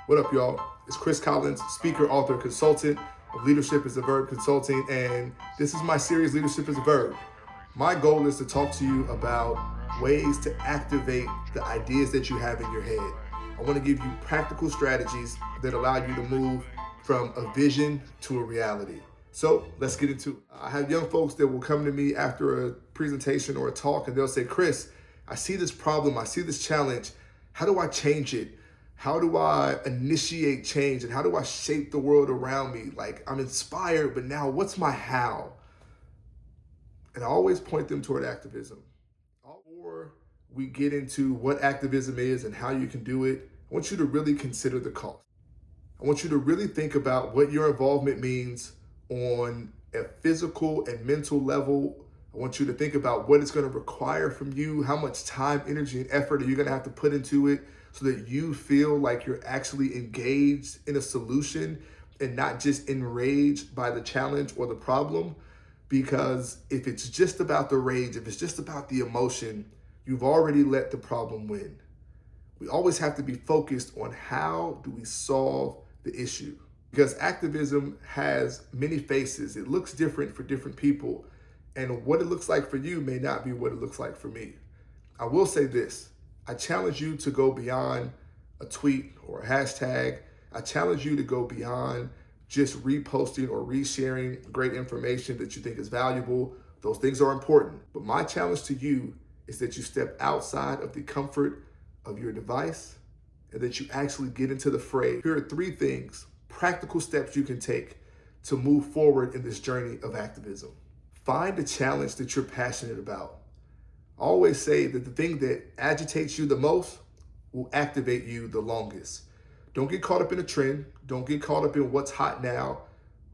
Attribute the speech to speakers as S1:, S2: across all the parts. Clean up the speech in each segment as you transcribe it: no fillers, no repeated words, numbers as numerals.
S1: What up, y'all? It's Chris Collins, speaker, author, consultant of Leadership is a Verb Consulting, and this is my series, Leadership is a Verb. My goal is to talk to you about ways to activate the ideas that you have in your head. I want to give you practical strategies that allow you to move from a vision to a reality. So let's get into it. I have young folks that will come to me after a presentation or a talk, and they'll say, Chris, I see this problem, I see this challenge. How do I change it? How do I initiate change? And how do I shape the world around me? Like, I'm inspired, but now what's my how? And I always point them toward activism. Before we get into what activism is and how you can do it, I want you to really consider the cost. I want you to really think about what your involvement means on a physical and mental level. I want you to think about what it's going to require from you, how much time, energy, and effort are you going to have to put into it so that you feel like you're actually engaged in a solution and not just enraged by the challenge or the problem. Because if it's just about the rage, if it's just about the emotion, you've already let the problem win. We always have to be focused on how do we solve the issue. Because activism has many faces. It looks different for different people. And what it looks like for you may not be what it looks like for me. I will say this. I challenge you to go beyond a tweet or a hashtag. I challenge you to go beyond just reposting or resharing great information that you think is valuable. Those things are important. But my challenge to you is that you step outside of the comfort of your device and that you actually get into the fray. Here are 3 things, practical steps you can take to move forward in this journey of activism. Find a challenge that you're passionate about. I always say that the thing that agitates you the most will activate you the longest. Don't get caught up in a trend. Don't get caught up in what's hot now.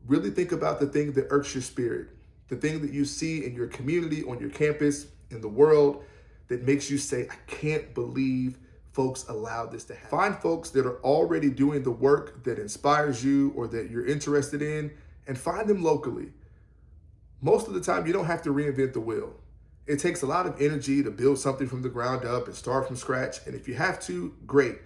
S1: Really think about the thing that irks your spirit, the thing that you see in your community, on your campus, in the world that makes you say, I can't believe folks allow this to happen. Find folks that are already doing the work that inspires you or that you're interested in, and find them locally. Most of the time, you don't have to reinvent the wheel. It takes a lot of energy to build something from the ground up and start from scratch. And if you have to, great.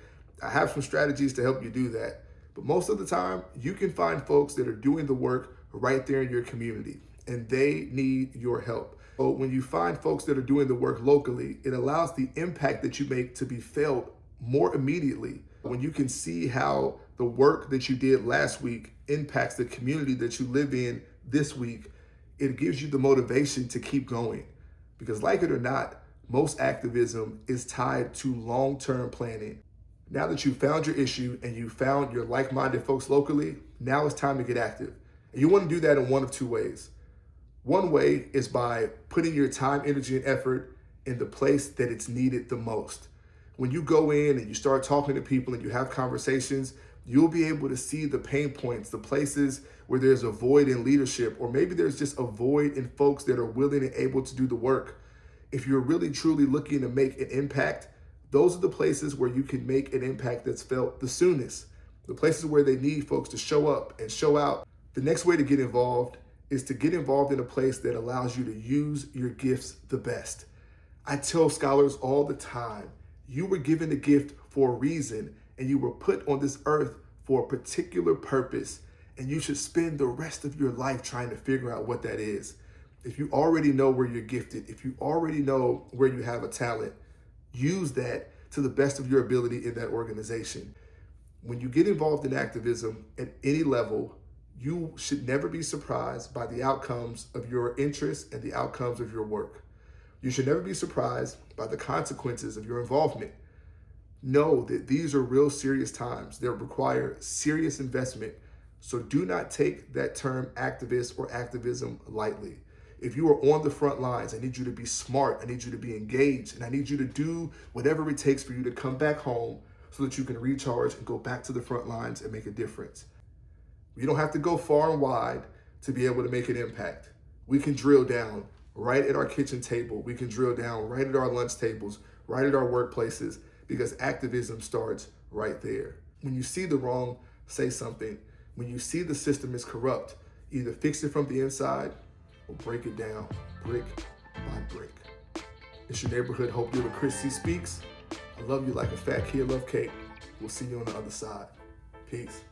S1: I have some strategies to help you do that. But most of the time, you can find folks that are doing the work right there in your community, and they need your help. So when you find folks that are doing the work locally, it allows the impact that you make to be felt more immediately. When you can see how the work that you did last week impacts the community that you live in this week, it gives you the motivation to keep going. Because like it or not, most activism is tied to long-term planning. Now that you've found your issue and you found your like-minded folks locally, now it's time to get active. And you want to do that in one of 2 ways. One way is by putting your time, energy, and effort in the place that it's needed the most. When you go in and you start talking to people and you have conversations, you'll be able to see the pain points, the places where there's a void in leadership, or maybe there's just a void in folks that are willing and able to do the work. If you're really truly looking to make an impact, those are the places where you can make an impact that's felt the soonest. The places where they need folks to show up and show out. The next way to get involved is to get involved in a place that allows you to use your gifts the best. I tell scholars all the time, you were given a gift for a reason, and you were put on this earth for a particular purpose, and you should spend the rest of your life trying to figure out what that is. If you already know where you're gifted, if you already know where you have a talent, use that to the best of your ability in that organization. When you get involved in activism at any level, you should never be surprised by the outcomes of your interests and the outcomes of your work. You should never be surprised by the consequences of your involvement. Know that these are real serious times that require serious investment. So do not take that term activist or activism lightly. If you are on the front lines, I need you to be smart. I need you to be engaged. And I need you to do whatever it takes for you to come back home so that you can recharge and go back to the front lines and make a difference. You don't have to go far and wide to be able to make an impact. We can drill down right at our kitchen table. We can drill down right at our lunch tables, right at our workplaces, because activism starts right there. When you see the wrong, say something. When you see the system is corrupt, either fix it from the inside or break it down brick by brick. It's your neighborhood Hope Dealer Chris C. Speaks. I love you like a fat kid love cake. We'll see you on the other side. Peace.